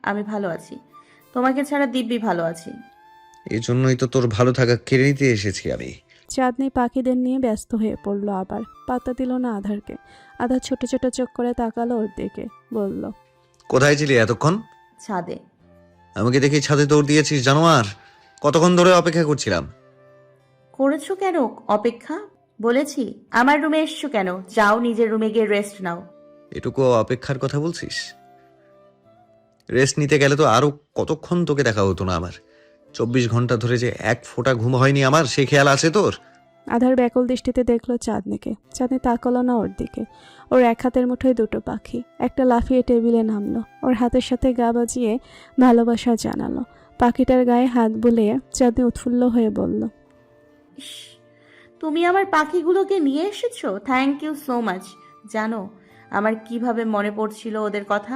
আমি ভালো আছি। তোমাকে ছাড়া দিব্যি ভালো আছি। এই জন্যই তো তোর ভালো থাকা কেড়ে নিতে এসেছি আমি। চাঁদনি পাখিদের নিয়ে ব্যস্ত হয়ে পড়ল আবার। পাত্তা দিল না আধারকে। আধার ছোট ছোট চোখ করে তাকালো ওর দিকে, বলল, কোথায় ছিলি এতক্ষণ? ছাদে। আমাকে দেখে ছাদে দৌড় দিয়েছিস জানোয়ার? কতক্ষণ ধরে অপেক্ষা করছিলাম। করেছো কেন অপেক্ষা? বলেছি। আমার রুমে এসছো কেন? যাও নিজের রুমে গিয়ে রেস্ট নাও। এটুকু অপেক্ষার কথা বলছিস? রেস্ট নিতে গেলে তো আরো কতক্ষণ তোকে দেখা হতো না আমার। 24 ঘন্টা ধরে যে এক ফোঁটা ঘুম হয়নি আমার, সে খেয়াল আছে তোর? আধার ব্যাকুল দৃষ্টিতে দেখলো চাঁদনিকে। চাঁদনি তাকালো না ওর দিকে। ওর এক হাতের মুঠোয় দুটো পাখি। একটা লাফিয়ে টেবিলে নামলো, ওর হাতের সাথে গা বাজিয়ে ভালোবাসা জানালো। পাখিটার গায়ে হাত বুলিয়ে চাঁদনি উৎফুল্ল হয়ে বলল, ইস, তুমি আমার পাখিগুলোকে নিয়ে এসেছো, থ্যাংক ইউ সো মাচ। জানো আমার কিভাবে মনে পড়ছিল ওদের কথা?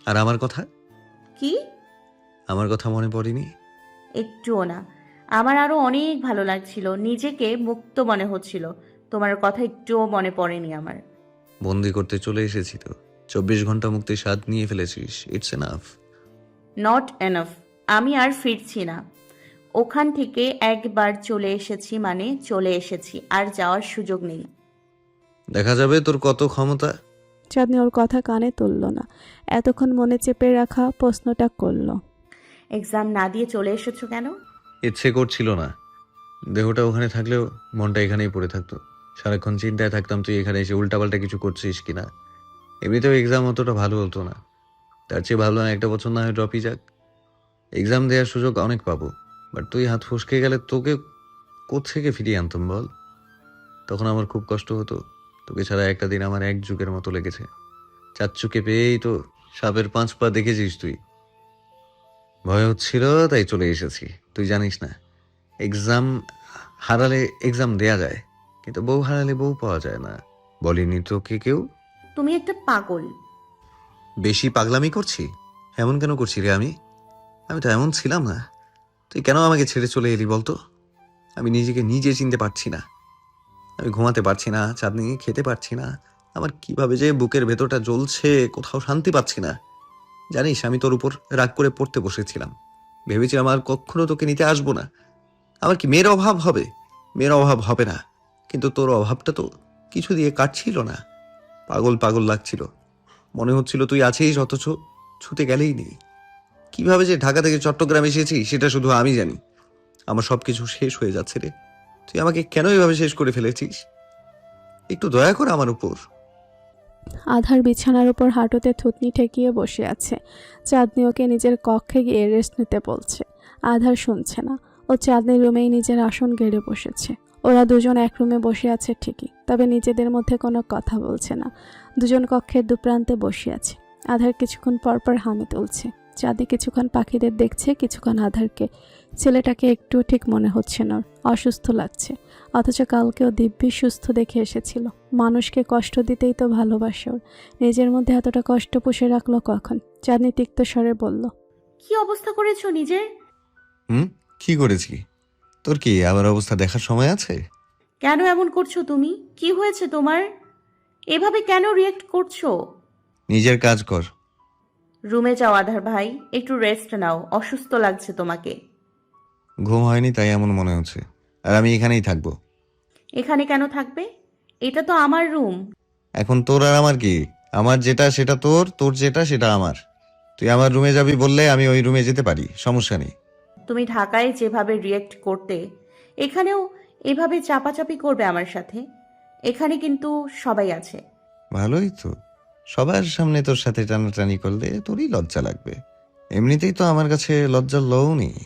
আর আমার কথা? কি? আমার কথা মনে পড়েনি? একটুও না। আমার আরো অনেক ভালো লাগছিল, নিজেকে মুক্ত মনে হচ্ছিল। তোমার কথা একটুও মনে পড়েনি আমার। বন্দি করতে চলে এসেছি তো। 24 ঘন্টা মুক্তির স্বাদ নিয়ে ফেলেছিস, ইটস এনাফ। Not enough. আমি আর ফিরছি না। ওখান থেকে একবার চলে এসেছি মানে চলে এসেছি, আর যাওয়ার সুযোগ নেই। দেখা যাবে তোর কত ক্ষমতা। চাঁদনি ওর কথা কানে তুলল না। এতক্ষণ মনে চেপে রাখা প্রশ্নটা করল, এক্সাম না দিয়ে চলে এসেছো কেন? ইচ্ছে করছিল না। দেহটা ওখানে থাকলেও মনটা এখানেই পড়ে থাকতো। সারাক্ষণ চিন্তায় থাকতাম তুই এখানে এসে উল্টাপাল্টা কিছু করছিস কিনা। এমনিতেও এক্সাম অতটা ভালো হতো না। তার চেয়ে ভাবলাম একটা বছর না হয় ড্রপই যাক। এক্সাম দেওয়ার সুযোগ অনেক পাবো। বাট তুই হাত ফসকে গেলে তোকে কোত্থেকে ফিরিয়ে আনতাম বল? তখন আমার খুব কষ্ট হতো। তোকে ছাড়া একটা দিন আমার এক যুগের মতো লেগেছে। চাচ্চুকে পেয়েই তো সাপের 5 পা দেখেছিস তুই। ভয় হচ্ছিল তাই চলে এসেছি। তুই জানিস না, এক্সাম হারালে এক্সাম দেয়া যায়, কিন্তু বউ হারালে বউ পাওয়া যায় না। বলিনি তোকে কেউ? তুমি একটা পাগল। বেশি পাগলামি করছি? এমন কেন করছি রে আমি? আমি তো এমন ছিলাম না। তুই কেন আমাকে ছেড়ে চলে এলি বলতো? আমি নিজেকে নিজে চিনতে পারছি না। আমি ঘুমাতে পারছি না চাঁদনি, খেতে পারছি না। আমার কিভাবে যে বুকের ভেতরটা জ্বলছে, কোথাও শান্তি পাচ্ছি না। জানিস আমি তোর উপর রাগ করে পড়তে বসেছিলাম। ভেবেছিলাম আর কখনো তোকে নিতে আসবো না। আমার কি মেয়ের অভাব হবে? মেয়ের অভাব হবে না, কিন্তু তোর অভাবটা তো কিছু দিয়ে কাটছিল না। পাগল পাগল লাগছিল। মনে হচ্ছিল তুই আছিস অথচ ছুতে গেলেই নেই। কিভাবে যে ঢাকা থেকে চট্টগ্রাম এসেছি সেটা শুধু আমি জানি। আমার সবকিছু শেষ হয়ে যাচ্ছে রে। তুই আমাকে কেন এভাবে শেষ করে ফেলেছিস? একটু দয়া কর আমার উপর। আধার বিছানার উপর হাঁটুতে থুতনি ঠেকিয়ে বসে আছে। চাঁদনি ওকে নিজের কক্ষে গিয়ে রেস্ট নিতে বলছে। আধার শুনছে না। ও চাঁদনির রুমেই নিজের আসন গেড়ে বসেছে। ওরা দুজন এক রুমে বসে আছে ঠিকই, তবে নিজেদের মধ্যে কোনো কথা বলছে না। দুজন কক্ষের দুপ্রান্তে বসে আছে। আধার কিছুক্ষণ পরপর হামি তুলছে। চাঁদনি কিছুক্ষণ পাখিদের দেখছে, কিছুক্ষণ আধারকে। ছেলেটাকে একটু ঠিক মনে হচ্ছে না, অসুস্থ লাগছে। অথচ কালকেও দিব্যি সুস্থ দেখে এসেছিল। মানুষকে কষ্ট দিতেই তো ভালোবাসে ওর। নিজের মধ্যে এতটা কষ্ট পুষে রাখলো কখন? চাঁদনি তিক্ত স্বরে বলল, কি অবস্থা করেছো নিজের? হুম? কি করেছি? তোর কি আমার অবস্থা দেখার সময় আছে? কেন এমন করছো তুমি? কি হয়েছে তোমার? এভাবে কেন রিয়েক্ট করছো? নিজের কাজ কর। রুমে যাও আধার ভাই, একটু রেস্ট নাও, অসুস্থ লাগছে তোমাকে। ঘুম হয়নি তাই এমন মনে হচ্ছে। আর আমি এখানেই থাকবো। এখানে কেন থাকবে? এটা তো আমার রুম। এখন তোর আর আমার কি? আমার যেটা সেটা তোর, তোর যেটা সেটা আমার। তুই আমার রুমে যাবি বললে আমি ওই রুমে যেতে পারি, সমস্যা নেই। তুমি ঢাকায় যেভাবে রিয়েক্ট করতে, এখানেও এভাবে চাপাচাপি করবে আমার সাথে? এখানে কিন্তু সবাই আছে। ভালোই তো। সবার সামনে তোর সাথে টানাটানি করলে তোরই লজ্জা লাগবে। এমনিতেই তো আমার কাছে লজ্জার লও নেই।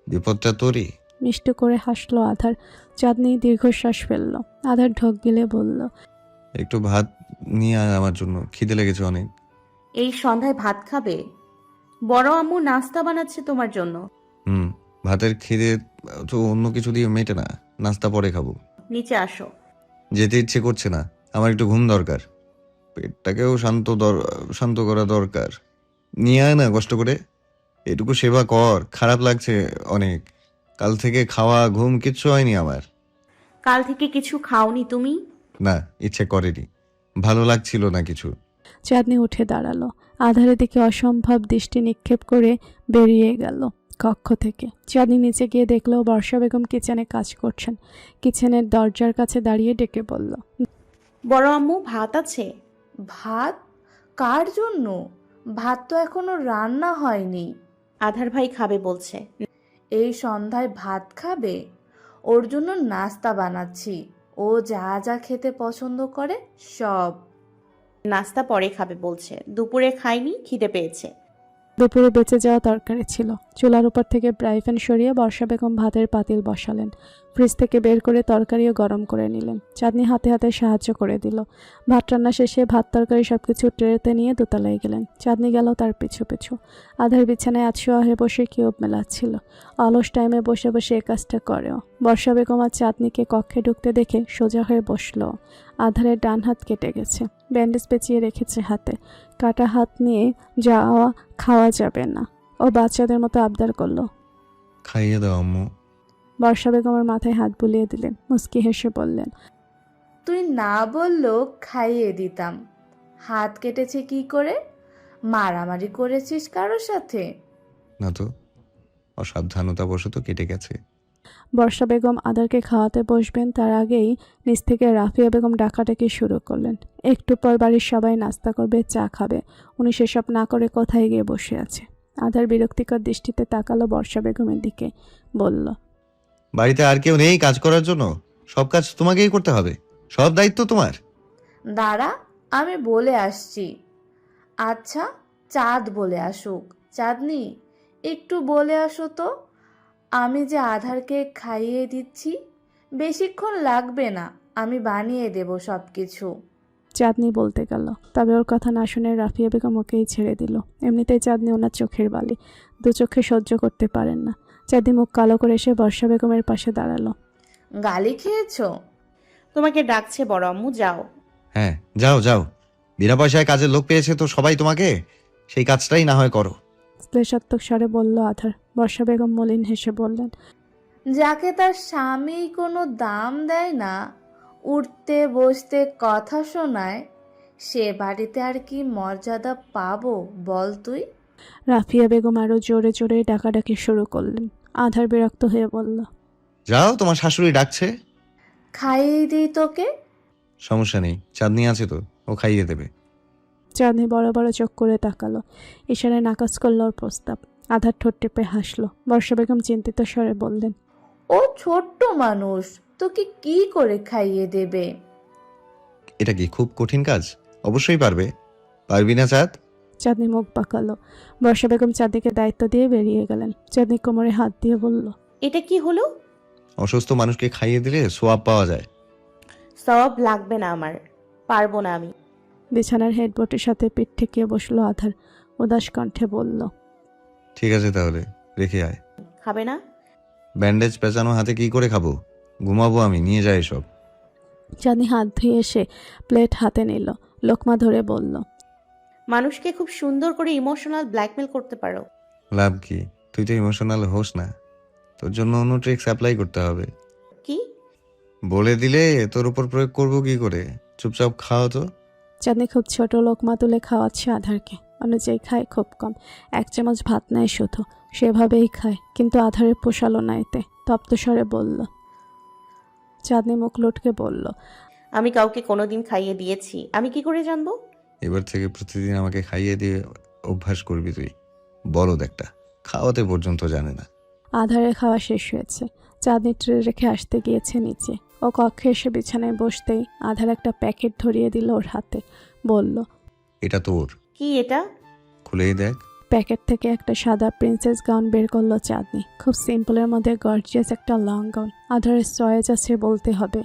বিপদটা তোরই। মিষ্টি করে হাসলো আধার। চাঁদনি দীর্ঘশ্বাস ফেলল। আধার ঢোক গিলে বলল, একটু ভাত নিয়ে আয় আমার জন্য, খিদে লেগেছে অনেক। এই সন্ধ্যায় ভাত খাবে? বড় আম্মু নাস্তা বানাচ্ছে তোমার জন্য। হুম। ভাতের খিদে তো অন্য কিছু দিয়ে মেটে না। নাস্তা পরে খাবো। নিচে আসো। যেতে ইচ্ছে করছে না। আমার একটু ঘুম দরকার। পেটটাকেও শান্ত করা দরকার। নিয়ে আয় না কষ্ট করে। এটুকু সেবা কর। খারাপ লাগছে অনেক। কাল থেকে খাওয়া ঘুম কিচ্ছু হয়নি আমার। কাল থেকে কিছু খাওনি তুমি? না, ইচ্ছে করেনি। ভালো লাগছিল না কিছু। চাঁদনি উঠে দাঁড়ালো। আধারের দিকে অসম্ভব দৃষ্টি নিক্ষেপ করে বেরিয়ে গেল কক্ষ থেকে। চাঁদনি নিচে গিয়ে দেখলো বর্ষা বেগম কিচেনে কাজ করছেন। কিচেনের দরজার কাছে দাঁড়িয়ে ডেকে বলল, বড় আম্মু ভাত আছে? ভাত? কার জন্য? ভাত তো এখনো রান্না হয়নি। আধার ভাই খাবে বলছে। এই সন্ধ্যায় ভাত খাবে? ওর জন্য নাস্তা বানাচ্ছি। ও যা যা খেতে পছন্দ করে সব। নাস্তা পরে খাবে বলছে, দুপুরে খাইনি, খিদে পেয়েছে। দুপুরে বেঁচে যাওয়া তরকারি ছিল। চুলার উপর থেকে ফ্রাই প্যান সরিয়ে বর্ষা বেগম ভাতের পাতিল বসালেন। ফ্রিজ থেকে বের করে তরকারিও গরম করে নিলেন। চাঁদনি হাতে হাতে সাহায্য করে দিল। ভাত রান্না শেষে ভাত তরকারি সবকিছু ট্রেতে নিয়ে দোতলায় গেলেন। চাঁদনি গেল তার পিছু পিছু। আধার বিছানায় আতশোয়া হয়ে বসে কিউব মেলাচ্ছিল। অলস টাইমে বসে বসে এ কাজটা করেও। বর্ষা বেগম আর চাঁদনিকে কক্ষে ঢুকতে দেখে সোজা হয়ে বসল। আধারের ডান হাত কেটে গেছে, ব্যান্ডেজ পেঁচিয়ে রেখেছে হাতে। কাটা হাত নিয়ে যাওয়া খাওয়া যাবে না। ও বাচ্চাদের মতো আবদার করলো। খাইয়ে দাও আম্মু। বর্ষা বেগমের মাথায় হাত বুলিয়ে দিলেন, মুস্কি হেসে বললেন, তুই না বললেও খাইয়ে দিতাম। হাত কেটেছে কি করে? মারামারি করেছিস কারোর সাথে? না তো, অসাবধানতাবশত কেটে গেছে। বর্ষা বেগম আদারকে খাওয়াতে বসবেন তার আগেই নিচ থেকে রাফিয়া বেগম ডাকাডাকি শুরু করলেন। একটু পর বাড়ির সবাই নাস্তা করবে, চা খাবে। উনি সেসব না করে কোথায় গিয়ে বসে আছে। আদার বিরক্তিকর দৃষ্টিতে তাকালো বর্ষা বেগমের দিকে, বলল, বাড়িতে আর কেউ নেই কাজ করার জন্য? সব কাজ তোমাকেই করতে হবে? সব দায়িত্ব তোমার? দাঁড়া, আমি বলে আসছি। আচ্ছা, চাঁদ বলে আসুক। চাঁদনি, একটু বলে আসো তো। আমি যে আধারকে খাইয়ে দিচ্ছি, বেশিক্ষণ লাগবে না, আমি বানিয়ে দেব সব কিছু। চাঁদনি বলতে গেল, তবে ওর কথা না শুনে রাফিয়া বেগম ওকেই ছেড়ে দিল। এমনিতেই চাঁদনি ওনার চোখের বালি, দু চোখে সহ্য করতে পারেন না। চাঁদনি মুখ কালো করে এসে বর্ষা বেগমের পাশে দাঁড়ালো। গালি খেয়েছো? তোমাকে ডাকছে বড় আম্মু, যাও। হ্যাঁ, যাও যাও। বিনা পয়সায় কাজের লোক পেয়েছে তো সবাই তোমাকে, সেই কাজটাই না হয় করো। শ্লেষাত্মক স্বরে বলল আধার। বর্ষা বেগম মলিন হেসে বললেন, যাকে তার স্বামী কোনো দাম দেয় না, উঠতে বসতে কথা শোনায়, সে বাড়িতে আর কি মর্যাদা পাবো বল তুই? রাফিয়া বেগম আরো জোরে জোরে ডাকাডাকি শুরু করলেন। আধার বিরক্ত হয়ে বলল, যাও, তোমার শাশুড়ি ডাকছে। খাইয়ে দিই তোকে। সমস্যা নেই, চাঁদনি আছে তো, ও খাইয়ে দেবে। চাঁদনি বড় বড় চোখ করে তাকালো। ইশারায় নাকচ করল ওর প্রস্তাব। আধার ঠোঁট টেপে হাসলো। বর্ষা বেগম চিন্তিত স্বরে বললেন, ও ছোট্ট মানুষ, তোকে কি করে খাইয়ে দেবে? এটা কি খুব কঠিন কাজ? অবশ্যই পারবে। পারবি না চাঁদ? চাঁদনি মুখ পাকালো। বর্ষা বেগম চাঁদনিকে দায়িত্ব দিয়ে বেরিয়ে গেলেন। চাঁদনি কোমরে হাত দিয়ে বলল, এটা কি হলো? অসুস্থ মানুষকে খাইয়ে দিলে সোয়াব পাওয়া যায়। সব লাগবে না আমার, পারবো না আমি। বিছানার হেডবোর্ডের সাথে পিঠ ঠেকিয়ে বসলো আধার। উদাস কণ্ঠে বলল, ঠিক আছে তাহলে, রেখে আয়। খাবে না? ব্যান্ডেজ পেঁচানো হাতে কি করে খাবো? ঘুমাবো আমি, নিয়ে যাই সব। চাঁদনি হাত ধুয়ে এসে প্লেট হাতে নিল, লোকমা ধরে বলল, মানুষকে খুব সুন্দর করে ইমোশনাল ব্ল্যাকমেল করতে পারো। লাভ কি? তুই তো ইমোশনাল হোস না, তোর জন্য অন্য ট্রিক্স অ্যাপ্লাই করতে হবে। কি? বলে দিলে তোর উপর প্রয়োগ করবো কি করে? চুপচাপ খাও তো। চাঁদনি খুব ছোট লোকমা তুলে খাওয়াচ্ছে আধারকে। অনুযায়ী খায় খুব কম, 1 চামচ ভাত নেয় শুধু। সেভাবেই খায়, কিন্তু আধারে পোষালো না এতে। তপ্ত স্বরে বলল। চাঁদনি মুখ লটকে বলল, আমি কাউকে কোনোদিন খাইয়ে দিয়েছি, আমি কি করে জানবো? এবার থেকে প্রতিদিন আমাকে খাইয়ে দিয়ে অভ্যাস করবি তুই। বলদ একটা, খাওয়াতে পর্যন্ত জানে না। আধারে খাওয়া শেষ হয়েছে। চাঁদনি ট্রে রেখে আসতে গিয়েছে নিচে। ও কক্ষে এসে বিছানায় বসতেই আধার একটা প্যাকেট ধরিয়ে দিল ওর হাতে, বলল, এটা তোর। কি এটা? খুলেই দেখ। প্যাকেট থেকে একটা সাদা প্রিন্সেস গাউন বের করলো চাঁদনি। খুব সিম্পলের মধ্যে গর্জিয়াস একটা লং গাউন। আধারের চয়েস আছে বলতে হবে।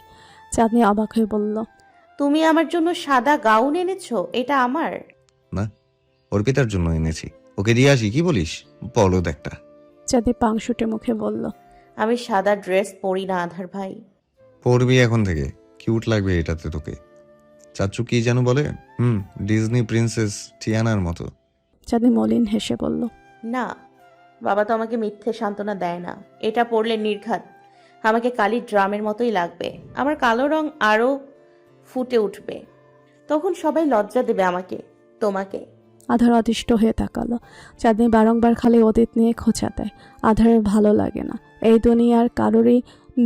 চাঁদনি অবাক হয়ে বলল, তুমি আমার জন্য সাদা গাউন এনেছো? এটা আমার? না, অর্পিতার জন্য এনেছি। ওকে দিয়ে আসি, কি বলিস? বলদ একটা। চাঁদনি পাংশুটে মুখে বলল, আমি সাদা ড্রেস পরি না আধার ভাই। পরবি এখন থেকে, কিউট লাগবে এটাতে তোকে। চাচু কি যেন বলে, ডিজনি প্রিন্সেস টিয়ানার মতো। চাঁদনি মলিন হেসে বলল, না, বাবা তো আমাকে মিথ্যে সান্ত্বনা দেয় না। এটা পরলে নির্ঘাত আমাকে কালির ড্রামের মতোই লাগবে। আমার কালো রং আরো ফুটে উঠবে, তখন সবাই লজ্জা দেবে আমাকে। তোমাকে। আধার অতিষ্ঠ হয়ে তাকালো। চাঁদনি বারংবার খালি অতীত নিয়ে খোঁচা দেয়। আধারের ভালো লাগে না। এই দুনিয়ার কারোরই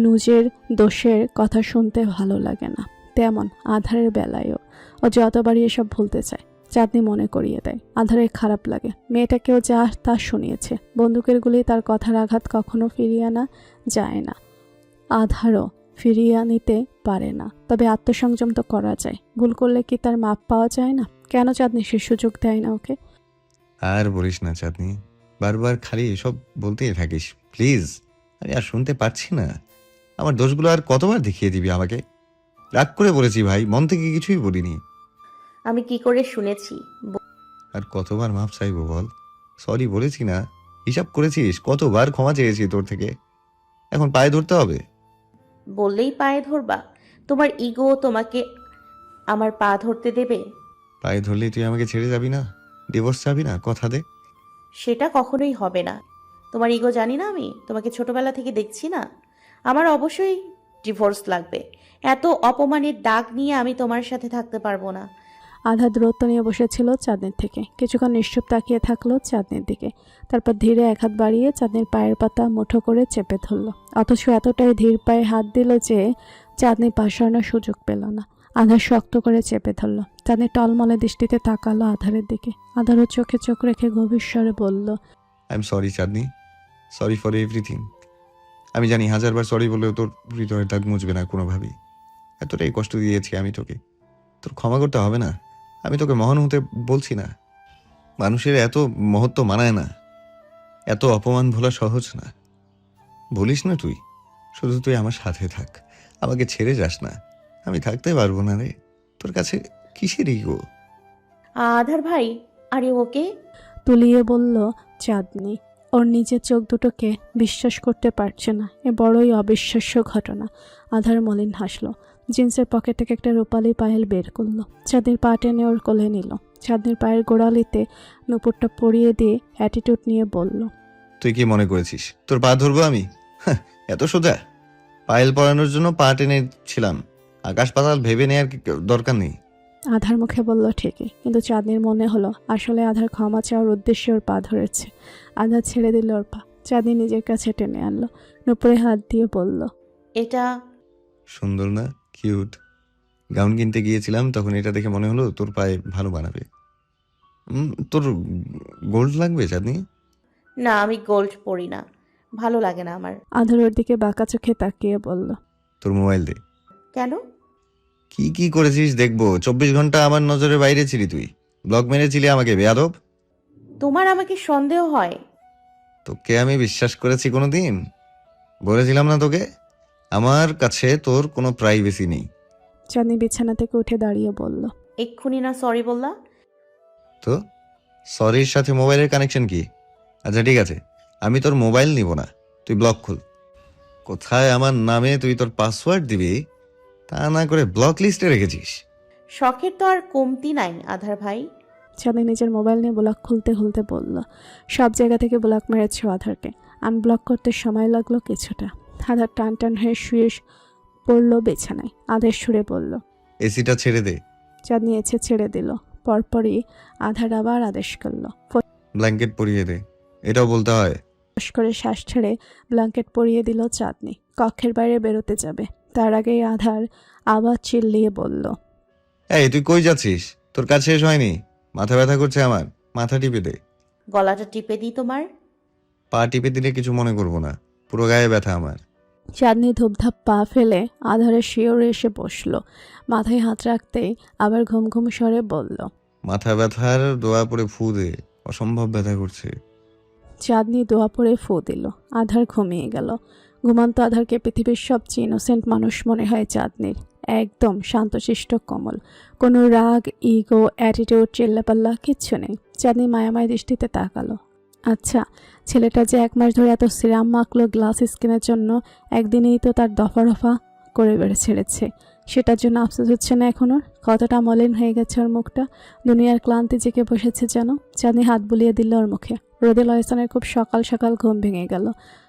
নিজের দোষের কথা শুনতে ভালো লাগে না। তেমন আধারের বেলায়ও ও যতবারই এসব ভুলতে চায় চাঁদনি মনে করিয়ে দেয়। আধারের খারাপ লাগে। মেয়েটাকেও যা তা শুনিয়েছে। বন্দুকের গুলি তার কথার আঘাত কখনো ফিরিয়ে আনা যায় না। আধারও ফিরিয়ে নিতে পারে না। তবে আত্মসংযম তো করা যায়। ভুল করলে কি তার মাপ পাওয়া যায় না? কেন চাঁদনি সে সুযোগ দেয় না ওকে? আর বলিস না চাঁদনি, বারবার খালি এসব বলতেই থাকিস। প্লিজ, আমি আর শুনতে পারছি না। আমার দোষগুলো আর কতবার দেখিয়ে দিবি আমাকে? রাগ করে বলেছি ভাই, মন থেকে কিছুই বলিনি। আমি কি করে শুনেছি? আর কতবার মাপ চাইবো বল? সরি বলেছি না? হিসাব করেছিস কতবার ক্ষমা চেয়েছি তোর থেকে? এখন পায়ে ধরতে হবে? বললেই পায়ে ধরবা? তোমার ইগো তোমাকে আমার পা ধরতে দেবে? পায়ে ধরলেই তুই আমাকে ছেড়ে যাবি না? ডিভোর্স চাবি না? কথা দে। সেটা কখনোই হবে না। তোমার ইগো জানি না আমি? তোমাকে ছোটবেলা থেকে দেখছি না? আমার অবশ্যই ডিভোর্স লাগবে। এত অপমানের দাগ নিয়ে আমি তোমার সাথে থাকতে পারবো না। আধা দূরত্ব নিয়ে বসেছিল চাঁদনির থেকে। কিছুক্ষণ নিশ্চুপ তাকিয়ে থাকলো চাঁদনির দিকে। তারপর ধীরে এক হাত বাড়িয়ে চাঁদনির পায়ের পাতা মুঠো করে চেপে ধরল। অথচ এতটাই ধীর পায়ে হাত দিল যে চাঁদনি পা সরানোর সুযোগ পেল না। আধার শক্ত করে চেপে ধরল। চাঁদনি টলমলে দৃষ্টিতে তাকালো আধারের দিকে। আধারও চোখে চোখ রেখে গভীর স্বরে বলল, I am sorry Chandni, sorry for everything. আমি জানি হাজারবার সরি বলেও তোর হৃদয়ের দাগ মুছবে না কোনোভাবেই। এতটাই কষ্ট দিয়েছি আমি তোকে, তোর ক্ষমা করতে হবে না। আমি তোকে মহান হতে বলছি না। মানুষের এত মহত্ব মানায় না, এত অপমান ভোলা সহজ না। বলিস না তুই, শুধু তুই আমার সাথে থাক, আমাকে ছেড়ে যাস না। আমি থাকতে পারবো না রে। তোর কাছে কিসের ইগো? আধার ভাই, আরে ওকে? তুলিয়ে বলল চাঁদনি। ওর নিজের চোখ দুটোকে বিশ্বাস করতে পারছে না। এ বড়ই অবিশ্বাস্য ঘটনা। আধার মলিন হাসলো। জিন্সের পকেট থেকে একটা রূপালি পায়েল বের করলো। চাঁদনির পা টেনে ওর কোলে নিল। চাঁদনির পায়ের গোড়ালিতে নুপুরটা পরিয়ে দিয়ে অ্যাটিটিউড নিয়ে বলল, তুই কি মনে করেছিস তোর পা ধরবো আমি? হাহ, এত সোজা? পায়েল পরানোর জন্য পা টেনেছিলাম, আকাশ পাতাল ভেবে নেওয়ার দরকার নেই। আধার মুখে বলল ঠিকই, কিন্তু চাঁদনির মনে হলো আসলে আধার ক্ষমা চাওয়ার উদ্দেশ্যে ওর পা ধরেছে। আধার ছেড়ে দিল ওর পা। চাঁদনি নিজের কাছে টেনে আনলো। নুপুরে হাত দিয়ে বলল, এটা সুন্দর না? কিউট। গাউন কিনতে গিয়েছিলাম, তখন এটা দেখে মনে হলো তোর পায়ে ভালো বানাবে। তোর গোল্ড লাগবে চাঁদনি? না, আমি গোল্ড পরি না, ভালো লাগে না আমার। আধার ওর দিকে বাঁকা চোখে তাকিয়ে বলল, তোর মোবাইল দে। কেন? কি কি করেছিস দেখবো। 24 ঘন্টা আমার নজরের বাইরে ছিলি তুই। ব্লক মেরেছিলি আমাকে, বেয়াদব। তোমার আমাকে সন্দেহ হয়? তোকে আমি বিশ্বাস করেছি কোনোদিন? বলেছিলাম না তোকে, আমার কাছে তোর কোনো প্রাইভেসি নেই। চাঁদনি বিছানা থেকে উঠে দাঁড়িয়ে বলল, এক্ষুনি না সরি বললা? তো সরির সাথে মোবাইলের কানেকশন কি? আচ্ছা ঠিক আছে, আমি তোর মোবাইল নিব না, তুই ব্লক খুল। কোথায় আমার নামে তুই তোর পাসওয়ার্ড দিবি, তা না করে ব্লক লিস্টে রেখেছিস। শখের তো আর কমতি নাই আধার ভাই। চাঁদনি নিজের মোবাইল নিয়ে ব্লক খুলতে খুলতে বলল, সব জায়গা থেকে ব্লক মেরেছ আধারকে। আনব্লক করতে সময় লাগলো কিছুটা। আধার টান টান হয়ে শুয়ে পড়ল বিছানায়। আধার সুরে বলল, এসিটা ছেড়ে দে। চাঁদনি এসে ছেড়ে দিল। পরপরই আধার আবার আদেশ করলো। ব্ল্যাঙ্কেট পরিয়ে দে। এটাও বলতে হয়? ফস করে শ্বাস ছেড়ে ব্ল্যাঙ্কেট পরিয়ে দিল চাঁদনি। কক্ষের বাইরে বেরোতে যাবে, তার আগেই আধার আবার চিল্লিয়ে বলল, এই তুই কই যাচ্ছিস? তোর কাজ শেষ হয়নি? মাথা ব্যথা করছে আমার, মাথা টিপে দে। গলাটা টিপে দিই তোমার? পা টিপে দিলে কিছু মনে করবো না, পুরো গায়ে ব্যথা আমার। চাঁদনি ধূপধাপ পা ফেলে আধারে শিওরে এসে বসল। মাথায় হাত রাখতেই আবার ঘুম ঘুম স্বরে বলল, মাথা ব্যথার দোয়া পরে ফু দে, অসম্ভব ব্যথা করছে। চাঁদনি দোয়া পড়ে ফু দিল। আধার ঘুমিয়ে গেল। ঘুমান্ত আধারকে পৃথিবীর সবচেয়ে ইনোসেন্ট মানুষ মনে হয় চাঁদনির। একদম শান্তশিষ্ট কোমল, কোনো রাগ, ইগো, অ্যাটিটিউড, চিল্লাপাল্লা কিচ্ছু নেই। চাঁদনি মায়াময় দৃষ্টিতে তাকালো। আচ্ছা, ছেলেটা যে 1 মাস ধরে এত সিরাম মাখলো গ্লাস স্কিনের জন্য, একদিনেই তো তার দফা রফা করে বেড়ে ছেড়েছে। সেটার জন্য আফসোস হচ্ছে না এখন ওর? কতটা মলিন হয়ে গেছে ওর মুখটা। দুনিয়ার ক্লান্তি জেগে বসেছে যেন। চাঁদনি হাত বুলিয়ে দিল ওর মুখে। রোদেলা এহসানের খুব সকাল সকাল ঘুম ভেঙে গেল।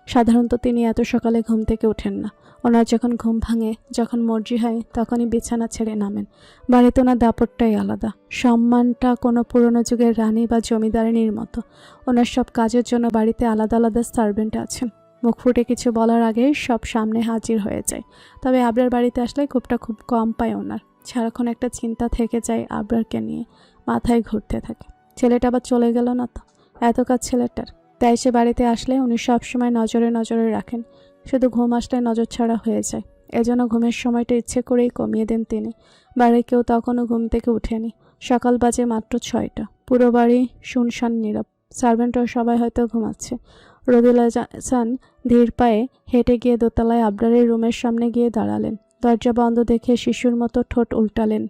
সাধারণত তিনি এত সকালে ঘুম থেকে ওঠেন না। ওনার যখন ঘুম ভাঙে, যখন মর্জি হয়, তখনই বিছানা ছেড়ে নামেন। বাড়িতে ওনার দাপটটাই আলাদা। সম্মানটা কোনো পুরনো যুগের রানী বা জমিদারিনীর মতো। ওনার সব কাজের জন্য বাড়িতে আলাদা আলাদা সার্ভেন্ট আছেন। মুখ ফুটে কিছু বলার আগেই সব সামনে হাজির হয়ে যায়। তবে আবরার বাড়িতে আসলে খুব কম পায় ওনার। সারাক্ষণ একটা চিন্তা থেকে যায় আবরারকে নিয়ে, মাথায় ঘুরতে থাকে। ছেলেটা আবার চলে গেল না তো, এত কাজ ছেলেটার। তাই সে বাড়িতে আসলে উনি সবসময় নজরে নজরে রাখেন। শুধু ঘুম আসলে নজর ছাড়া হয়ে যায়। এজন্য ঘুমের সময়টা ইচ্ছে করেই কমিয়ে দেন তিনি। বাড়ির কেউ তখনও ঘুম থেকে উঠেনি। সকাল বাজে মাত্র 6টা। পুরো বাড়ি শুনশান নীরব। সার্ভেন্টরা সবাই হয়তো ঘুমাচ্ছে। রোদেলা এহসান ধীর পায়ে হেঁটে গিয়ে দোতলায় আবরারের রুমের সামনে গিয়ে দাঁড়ালেন। দরজা বন্ধ দেখে শিশুর মতো ঠোঁট উল্টালেন।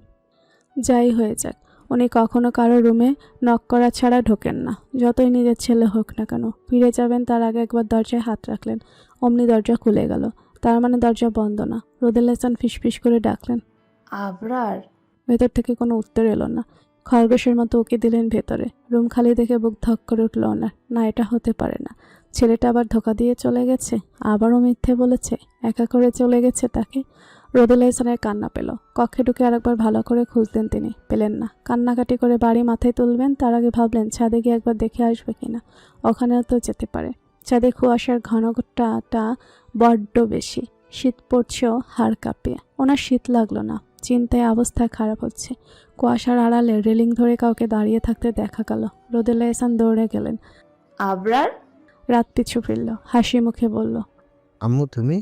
যাই হয়ে যাক, উনি কখনো কারো রুমে নক করা ছাড়া ঢোকেন না। যতই নিজের ছেলে হোক না কেন, ফিরে যাবেন তার আগে একবার দরজায় হাত রাখলেন। অমনি দরজা খুলে গেল। তার মানে দরজা বন্ধ না। রোদেলা এহসান ফিসফিস করে ডাকলেন, আবরার। ভেতর থেকে কোনো উত্তর এলো না। খরগোশের মতো উকি দিলেন ভেতরে। রুম খালি দেখে বুক ধক করে উঠল ওনার। না, এটা হতে পারে না। ছেলেটা আবার ধোকা দিয়ে চলে গেছে, আবারও মিথ্যে বলেছে, একা করে চলে গেছে তাকে। রোদেলা এহসানের কান্না পেল। কক্ষে ঢুকে আরেকবার ভালো করে খুঁজলেন তিনি, পেলেন না। কান্নাকাটি করে বাড়ি মাথায় তুলবেন, তার আগে ভাবলেন ছাদে গিয়ে একবার দেখে আসবে কিনা। ওখানেও তো যেতে পারে। ছাদে কুয়াশার ঘনঘটাটা বড্ড বেশি। শীত পড়ছেও হাড় কাঁপিয়ে। ওনার শীত লাগলো না, চিন্তায় অবস্থা খারাপ হচ্ছে। কুয়াশার আড়ালে রেলিং ধরে কাউকে দাঁড়িয়ে থাকতে দেখা গেল। রোদেলা এহসান দৌড়ে গেলেন। আবরার। রাত পিছু ফিরল, হাসি মুখে বলল। আম্মু তুমি?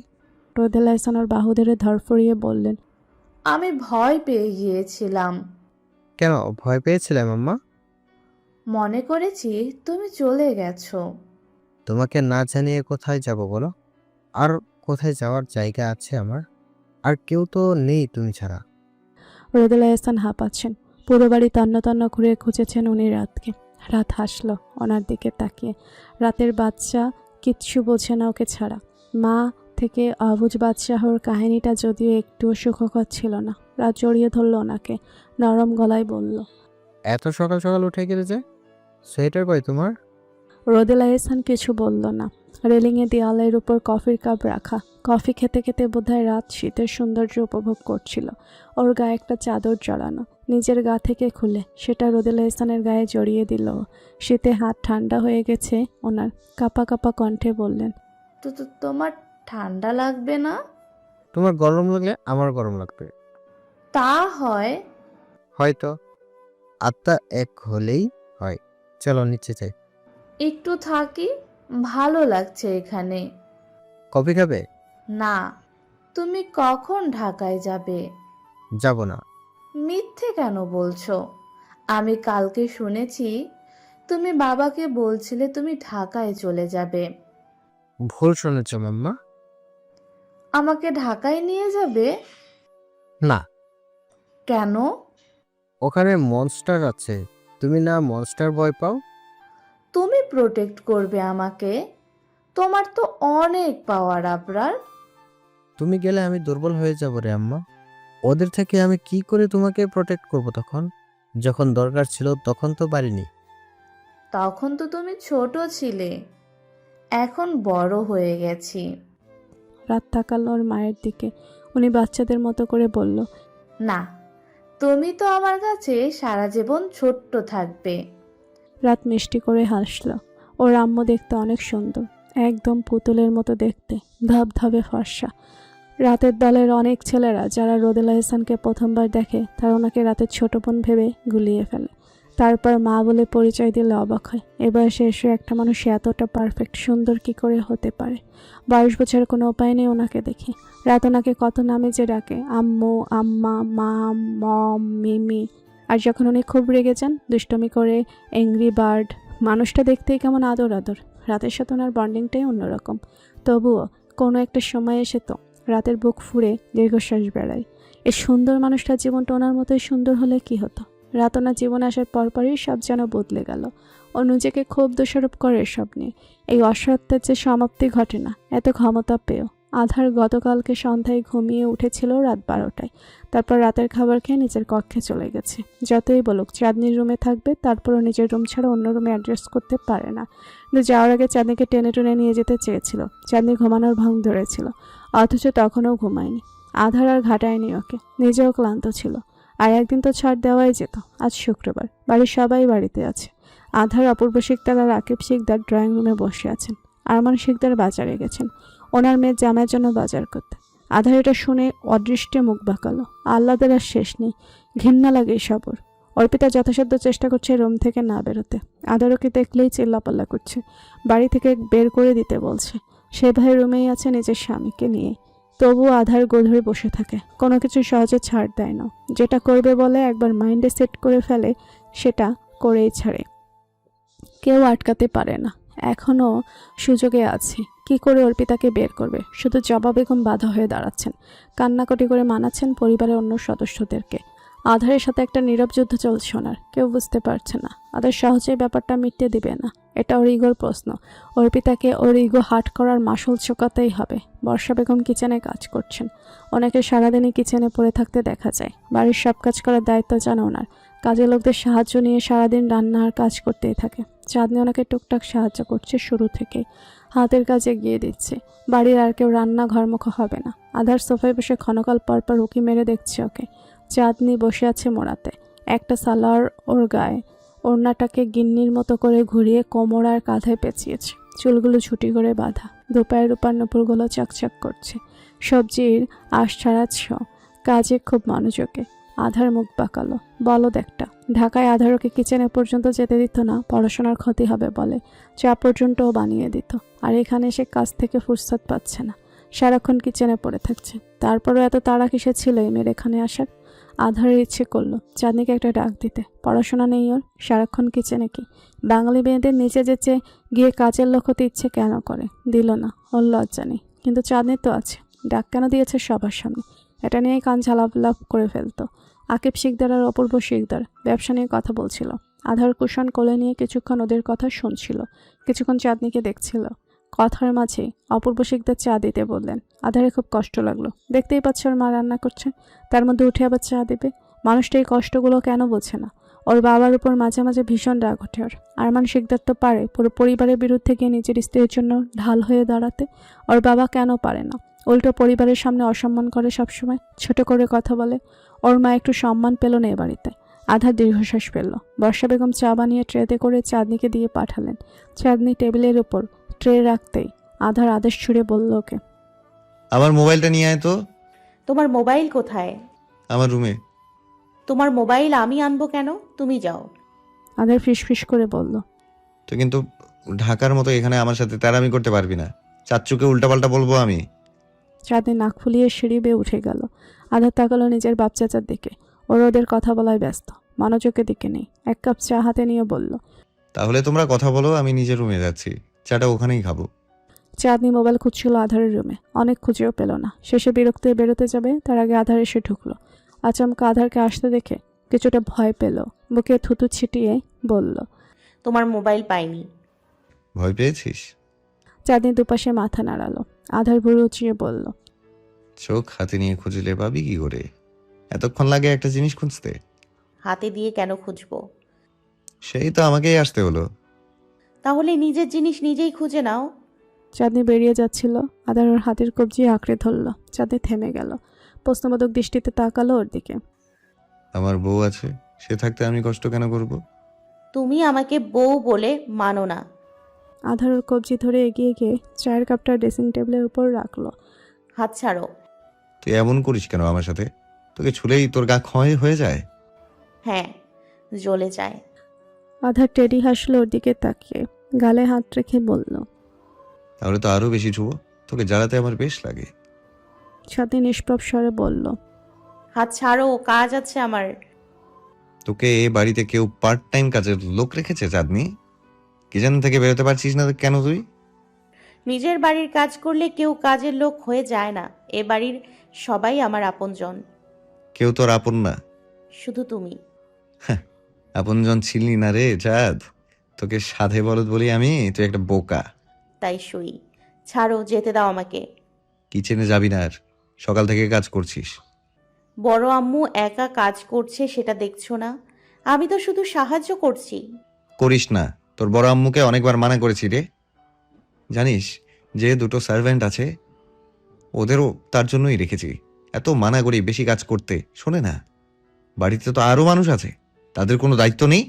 রোদেলা এহসান ওর বাহু ধরে ধরফরিয়ে বললেন, আমি ভয় পেয়ে গিয়েছিলাম। কেন ভয় পেয়েছিলাম আম্মা? মনে করেছি তুমি চলে গেছো। তোমাকে না জানিয়ে কোথায় যাব বলো? আর কোথায় যাওয়ার জায়গা আছে আমার? আর কেউ তো নেই তুমি ছাড়া। রোদেলা এহসান হাঁপাচ্ছেন। পুরো বাড়ি তন্ন তন্ন ঘুরে খুঁজেছেন উনি রাতকে। রাত হাসল ওনার দিকে তাকিয়ে। রাতের বাচ্চা কিচ্ছু বোঝে না ওকে ছাড়া। মা থেকে অবুঝ বাদশাহর কাহিনীটা যদিও একটুও সুখকর ছিল না। রাত জড়িয়ে ধরল ওনাকে, নরম গলায় বলল, এত সকাল সকাল উঠে গেলে যে? সোয়েটার কই তোমার? রোদেলা এহসান কিছু বলল না। রেলিংয়ে দেয়ালের উপর কফির কাপ রাখা। কফি খেতে খেতে বোধহয় রাত শীতের সৌন্দর্য উপভোগ করছিল। ওর গায়ে একটা চাদর জড়ানো, নিজের গা থেকে খুলে সেটা রোদেলা এহসানের গায়ে জড়িয়ে দিল। শীতে হাত ঠান্ডা হয়ে গেছে ওনার। কাঁপা কাঁপা কণ্ঠে বললেন, তো তোমার ঠান্ডা লাগবে না? তোমার গরম লাগলে আমার গরম লাগবে। তা হয়। হয়তো আত্মা এক হলেই হয়। চলো নিচে যাই। একটু থাকি, ভালো লাগছে এখানে। কফি খাবে? না। তুমি কখন ঢাকায় যাবে? যাব না। মিথ্যে কেন বলছো? আমি কালকে শুনেছি তুমি বাবাকে বলছিলে তুমি ঢাকায় চলে যাবে। ভুল শুনেছ মাম্মা। আমাকে ঢাকায় নিয়ে যাবে? না, কেন? ওখানে মনস্টার আছে। তুমি না মনস্টার ভয় পাও? তুমি প্রোটেক্ট করবে আমাকে? তোমার তো অনেক পাওয়ার আবরার। তুমি গেলে আমি দুর্বল হয়ে যাব রে আম্মা। ওদের থেকে আমি কি করে তোমাকে প্রোটেক্ট করব তখন? যখন দরকার ছিল তখন তো পারিনি। তখন তো তুমি ছোট ছিলে, এখন বড় হয়ে গেছি। রাত তাকালো ওর মায়ের দিকে। উনি বাচ্চাদের মতো করে বলল, না, তুমি তো আমার কাছে সারা জীবন ছোট্ট থাকবে। রাত মিষ্টি করে হাসল। ওর আম্মু দেখতে অনেক সুন্দর, একদম পুতুলের মতো দেখতে, ধবধবে ফর্সা। রাতের দলের অনেক ছেলেরা যারা রোদেলা এহসানকে প্রথমবার দেখে তারা ওনাকে রাতের ছোট বোন ভেবে গুলিয়ে ফেলে। তারপর মা বলে পরিচয় দিলে অবাক হয়। এ বয়সে এসে একটা মানুষ এতটা পারফেক্ট সুন্দর কি করে হতে পারে। 22 বছরের কোনো উপায় নেই ওনাকে দেখে। রাত ওনাকে কত নামে যে ডাকে, আম্মু, আম্মা, মাম, মম, মিমি। আর যখন উনি খুব রেগে যান, দুষ্টমি করে, অ্যাংরি বার্ড। মানুষটা দেখতেই কেমন আদর আদর। রাতের সাথে ওনার বন্ডিংটাই অন্যরকম। তবুও কোনো একটা সময় এসে তো রাতের বুক ফুঁড়ে দীর্ঘশ্বাস বেড়ায়। এই সুন্দর মানুষটার জীবনটা ওনার মতোই সুন্দর হলে কি হতো। রাত ওনার জীবনে আসার পরপরই সব যেন বদলে গেল। ও নিজেকে খুব দোষারোপ করে এসব নিয়ে। এই অসত্যের যে সমাপ্তি ঘটে না, এত ক্ষমতা পেয়েও আধার গতকালকে সন্ধ্যায় ঘুমিয়ে উঠেছিল রাত 12টায়। তারপর রাতের খাবার খেয়ে নিজের কক্ষে চলে গেছে। যতই বলুক চাঁদনির রুমে থাকবে, তারপরও নিজের রুম ছাড়া অন্য রুমে অ্যাডজাস্ট করতে পারে না। কিন্তু যাওয়ার আগে চাঁদনিকে টেনে টুনে নিয়ে যেতে চেয়েছিল। চাঁদনি ঘুমানোর ভাঙ ধরেছিল, অথচ তখনও ঘুমায়নি। আধার আর ঘাটায়নি ওকে, নিজেও ক্লান্ত ছিল। আর একদিন তো ছাড় দেওয়াই যেত। আজ শুক্রবার, বাড়ির সবাই বাড়িতে আছে। আধার, অপূর্ব শিকদার আর আকিব শিকদার ড্রয়িং রুমে বসে আছেন। আরমান শিকদার বাজারে গেছেন ওনার মেয়ের জামাইয়ের জন্য বাজার করতে। আধার এটা শুনে অদৃষ্টে মুখ বাঁকালো। আহ্লাদের আর শেষ নেই, ঘৃণা লাগে এসবর। অর্পিতা যথাসাধ্য চেষ্টা করছে রুম থেকে না বেরোতে। আধার ওকে দেখলেই চিল্লাপাল্লা করছে, বাড়ি থেকে বের করে দিতে বলছে। সে ভাই রুমেই আছে নিজের স্বামীকে নিয়ে, তবুও আধার গোধরে বসে থাকে, কোনো কিছু সহজে ছাড় দেয় না। যেটা করবে বলে একবার মাইন্ডে সেট করে ফেলে, সেটা করেই ছাড়ে। কেউ আটকাতে পারে না। এখনও সুযোগে আছে। কি করে অর্পিতাকে বের করবে? শুধু জবা বেগম বাধা হয়ে দাঁড়াচ্ছেন, কান্নাকাটি করে মানাচ্ছেন পরিবারের অন্য সদস্যদেরকে। আধারের সাথে একটা নীরব যুদ্ধ চলছে ওনার, কেউ বুঝতে পারছে না। আধার সহজেই ব্যাপারটা মিটতে দিবে না, এটা ওর ইগোর প্রশ্ন। অর্পিতাকে ওর ইগো হাট করার মাসুল চোকাতেই হবে। বর্ষা বেগম কিচেনে কাজ করছেন। ওনাকে সারাদিনই কিচেনে পড়ে থাকতে দেখা যায়। বাড়ির সব কাজ করার দায়িত্ব জানা ওনার। কাজের লোকদের সাহায্য নিয়ে সারাদিন রান্না আর কাজ করতেই থাকে। চাঁদনি ওনাকে টুকটাক সাহায্য করছে শুরু থেকে, হাতের কাজে এগিয়ে দিচ্ছে। বাড়ির আর কেউ রান্না ঘরমুখো হবে না। আধার সোফায় বসে ক্ষণকাল পরপর উকি মেরে দেখছে ওকে। চাঁদনি বসে আছে মোড়াতে, একটা সালোয়ার ওর গায়ে, ওড়নাটাকে গিন্নির মতো করে ঘুরিয়ে কোমর আর কাঁধে পেঁচিয়েছে। চুলগুলো ছুটি করে বাঁধা, দুপায়ের উপর নুপুরগুলো চাকচাক করছে। সবজির আশ ছাড়াচ্ছ, কাজে খুব মনোযোগে। আধার মুখ বাঁকালো। বলদ একটা। ঢাকায় আধার ওকে কিচেনে পর্যন্ত যেতে দিত না, পড়াশোনার ক্ষতি হবে বলে। চা পর্যন্তও বানিয়ে দিত। আর এখানে এসে কাজ থেকে ফুরসত পাচ্ছে না, সারাক্ষণ কিচেনে পড়ে থাকছে। তারপরও এত তাড়া কিসে ছিল এই মেয়ের এখানে আসার? আধারের ইচ্ছে করলো চাঁদনিকে একটা ডাক দিতে। পড়াশোনা নেই ওর, সারাক্ষণ কিচেনে কি? বাঙালি মেয়েদের নিচে যেচে গিয়ে কাজের লোক হতে ইচ্ছে কেন করে? দিল না, ওর লজ্জা নেই। কিন্তু চাঁদনির তো আছে, ডাক কেন দিয়েছে সবার সামনে? এটা নিয়েই কান ঝালাপ করে ফেলতো। আকিব শিকদার আর অপূর্ব শিকদার ব্যবসা নিয়ে কথা বলছিল। আধার কুশন কোলে নিয়ে কিছুক্ষণ ওদের কথা শুনছিল, কিছুক্ষণ চাঁদনিকে দেখছিল। কথার মাঝে অপূর্ব শিকদার চা দিতে বললেন। আধারে খুব কষ্ট লাগলো। দেখতেই পাচ্ছে ওর মা রান্না করছে, তার মধ্যে উঠে আবার চা দেবে। মানুষটা এই কষ্টগুলো কেন বোঝে না? ওর বাবার উপর মাঝে মাঝে ভীষণ রাগ ওঠে ওর। আরমান শিকদার তো পারে পুরো পরিবারের বিরুদ্ধে গিয়ে নিজের স্ত্রীর জন্য ঢাল হয়ে দাঁড়াতে, ওর বাবা কেন পারে না? উল্টো পরিবারের সামনে অসম্মান করে, সবসময় ছোট করে কথা বলে। ওর মা একটু সম্মান পেল না এ বাড়িতে। আধার দীর্ঘশ্বাস ফেলল। বর্ষা বেগম চা বানিয়ে ট্রেতে করে চাঁদনিকে দিয়ে পাঠালেন। চাঁদনি টেবিলের উপর ট্রে রাখতেই আধার আদেশ ছুড়ে বলল ওকে, আমার মোবাইলটা নিয়ে আয় তো। তোমার মোবাইল কোথায়? আমার রুমে। তোমার মোবাইল আমি আনবো কেন? তুমি যাও। আধার ফিসফিস করে বলল, তো কিন্তু ঢাকার মতো এখানে আমার সাথে তেরামি করতে পারবি না। চাচ্চুকে উল্টাপাল্টা বলবো আমি। চাঁদনি নাক ফুলিয়ে সিঁড়ি বেয়ে উঠে গেল। আধার তাকালো নিজের বাপ চাচার দিকে। ওদের কথা বলায় ব্যস্ত, মনোযোগের দিকে নেই। এক কাপ চা হাতে নিয়ে বলল, তাহলে তোমরা কথা বলো, আমি নিজের রুমে যাচ্ছি, চাটা ওখানেই খাবো। চাঁদনি মোবাইল খুঁজছিল আধারের রুমে, অনেক খুঁজেও পেল না। শেষে বিরক্ত হয়ে বেরোতে যাবে, তার আগে আধার এসে ঢুকলো। আচমকা আধারকে আসতে দেখে কিছুটা ভয় পেল, বুকে থুতু ছিটিয়ে বলল, তোমার মোবাইল পাইনি। ভয় পেয়েছিস? চাঁদনি দুপাশে মাথা নাড়ালো। আধার ভুরু উঁচিয়ে বলল, চোখ হাতে নিয়ে খুঁজলে পাবি কি করে? এতক্ষণ লাগে একটা জিনিস খুঁজতে? হাতে দিয়ে কেন খুঁজবো? সেই তো আমাকেই আসতে হলো। তাহলে নিজের জিনিস নিজেই খুঁজে নাও। চাঁদনি বেরিয়ে যাচ্ছিল, আধার ওর হাতের কবজি আঁকড়ে ধরল। চাঁদনি থেমে গেল, প্রশ্নবোধক দৃষ্টিতে তাকালো ওর দিকে। আমার বউ আছে, সে থাকতে আমি কষ্ট কেন করব? তুমি আমাকে বউ বলে মানো না। আধার ওর কবজি ধরে এগিয়ে গিয়ে চায়ের কাপটা ড্রেসিং টেবিলের উপর রাখলো। হাত ছাড়ো। তুই এমন করিস কেন আমার সাথে? তোকে ছুলেই তোর গা ক্ষয় হয়ে যায়। হ্যাঁ, জ্বলে যায়। আধার টেডি হাসলো ওর দিকে তাকিয়ে, গালে হাত রেখে বলল, তাহলে তো আরো বেশি ছুবো, তোকে জ্বালাতে আমার বেশ লাগে। চাঁদনি নিষ্পাপ স্বরে বলল, হাত ছাড়ো, কাজ আছে আমার। তোকে এ বাড়িতে কেউ পার্ট টাইম কাজের লোক রেখেছে চাঁদনি? কিচেন থেকে বেরোতে পারছিস না কেন তুই? নিজের বাড়ির কাজ করলে কেউ কাজের লোক হয়ে যায় না। এ বাড়ির সবাই আমার আপনজন। কেউ তোর আপন না। শুধু তুমি। আপনজন ছিলি না রে চাঁদ। তোকে সাধে বলদ বলি আমি, তুই একটা বোকা। তাই শুই। ছাড়ো, যেতে দাও আমাকে। কিচেনে যাবি না আর, সকাল থেকে কাজ করছিস। বড় আম্মু একা কাজ করছে সেটা দেখছো না? আমি তো শুধু সাহায্য করছি। করিস না, তোর বড় আম্মুকে অনেকবার মানা করেছি রে। জানিস যে দুটো সার্ভেন্ট আছে, ওদেরও তার জন্যই রেখেছি। এত মানা করি বেশি কাজ করতে, শোনে না। বাড়িতে তো আরো মানুষ আছে, তাদের কোনো দায়িত্ব নেই?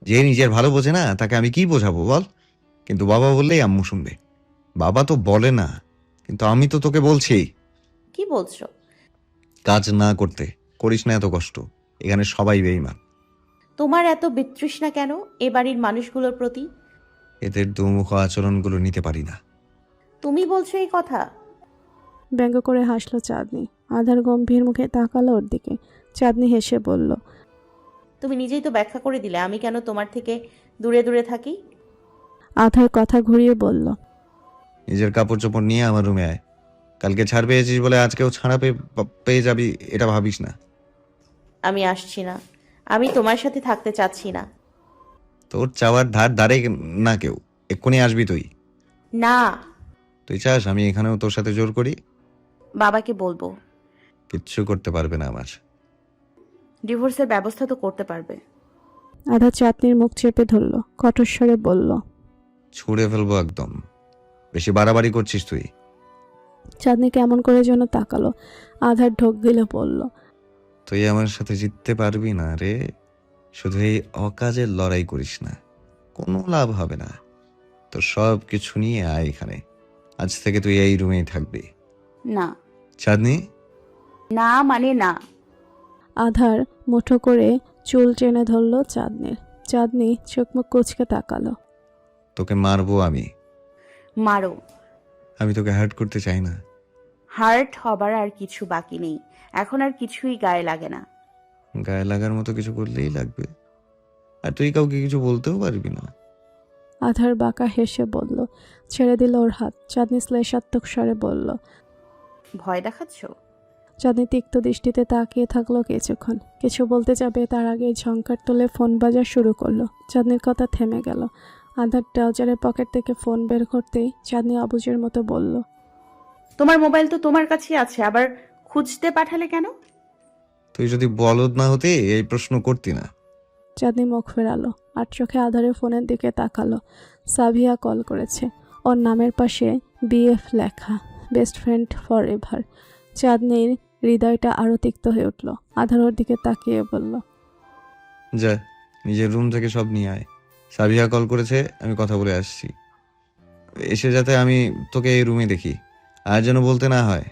যে নিজের ভালো বোঝে না তাকে আমি কি বোঝাবো বল? কিন্তু বাবা বললেই আম্মু শুনবে। বাবা তো বলে না, কিন্তু আমি তো তোকে বলছি কি বলছো? কাজ না করতে। করিস না এত কষ্ট, এখানে সবাই বেঈমান। তোমার এত বিতৃষ্ণা কেন এ বাড়ির মানুষগুলোর প্রতি? এদের দুমুখ আচরণগুলো নিতে পারি না। তুমি বলছো এই কথা? ব্যঙ্গ করে হাসলো চাঁদনি। আধার গম্ভীর মুখে তাকালো ওর দিকে। চাঁদনি হেসে বলল, তুমি নিজেই তো ব্যাখ্যা করে দিলে আমি কেন তোমার থেকে দূরে দূরে থাকি। আধার কথা ঘুরিয়ে বলল, নিজের কাপড় চোপড় নিয়ে আমার রুমে আয়। কালকে ছাড় পেয়েছিস বলে আজকেও ছাড়া পেয়ে যাবি এটা ভাবিস না। আমি আসছি না। আমি তোমার সাথে থাকতে চাচ্ছি না। তোর চাওয়ার ধার ধারে না কেউ, এক্ষুনি আসবি তুই। না। তুই চাস আমি এখানেও তোর সাথে জোর করি? বাবাকে বলবো। কিচ্ছু করতে পারবে না আমার। ডিভোর্সের ব্যবস্থা তো করতে পারবে। আধার চাঁদনির মুখ চেপে ধরল, কঠোরস্বরে বলল। ছুঁড়ে ফেলবো একদম, বেশি বাড়াবাড়ি করছিস তুই। চাঁদনি কেমন করে যেন তাকালো। আধার ঢোক গিলে বলল, তুই আমার সাথে জিততে পারবি না রে। শুধু এই অকাজের লড়াই করিস না, কোনো লাভ হবে না। তোর সব কিছু নিয়ে আয় এখানে। আজ থেকে তুই এই রুমেই থাকবি। না। চাঁদনি, না মানে না। আধার মুঠো করে চুল টেনে ধরল চাঁদনির। চাঁদনি চোখ মুখ কুচকে তাকালো। তোকে মারবো আমি। মারো। আমি তোকে হার্ট করতে চাই না। হার্ট হবার আর কিছু বাকি নেই। এখন আর কিছুই গায়ে লাগে না। গায়ে লাগার মতো কিছু করলেই লাগবে, আর তুই কাউকে কিছু বলতেও পারবি না। আধার বাঁকা হেসে বলল। ছেড়ে দিল ওর হাত। চাঁদনি শ্লেষাত্মক স্বরে বলল। ভয় দেখাচ্ছ? চাঁদনি তিক্ত দৃষ্টিতে তাকিয়ে থাকলো কিছুক্ষণ। কিছু বলতে যাবে তার আগে ঝংকার তুলে ফোন বাজা শুরু করলো। চাঁদনির কথা থেমে গেল। আধার ট্রাউজারের পকেট থেকে ফোন বের করতেই চাঁদনি অবুঝের মতো বলল, তোমার মোবাইল তো তোমার কাছেই আছে, আবার খুঁজতে পাঠালে কেন? তুই যদি বলদ না হতে এই প্রশ্ন করতি না। চাঁদনি মুখ ফেরালো আর চোখে আধারের ফোনের দিকে তাকালো। সাভিয়া কল করেছে। ওর নামের পাশে বিএফ লেখা, বেস্ট ফ্রেন্ড ফর এভার। চাঁদনির হৃদয়টা আরও তিক্ত হয়ে উঠল। আধার ওর দিকে তাকিয়ে বলল, যা, নিজের রুম থেকে সব নিয়ে আয়। সাবিহা কল করেছে, আমি কথা বলে আসছি। এসে যাতে আমি তোকে এই রুমে দেখি, আর যেন বলতে না হয়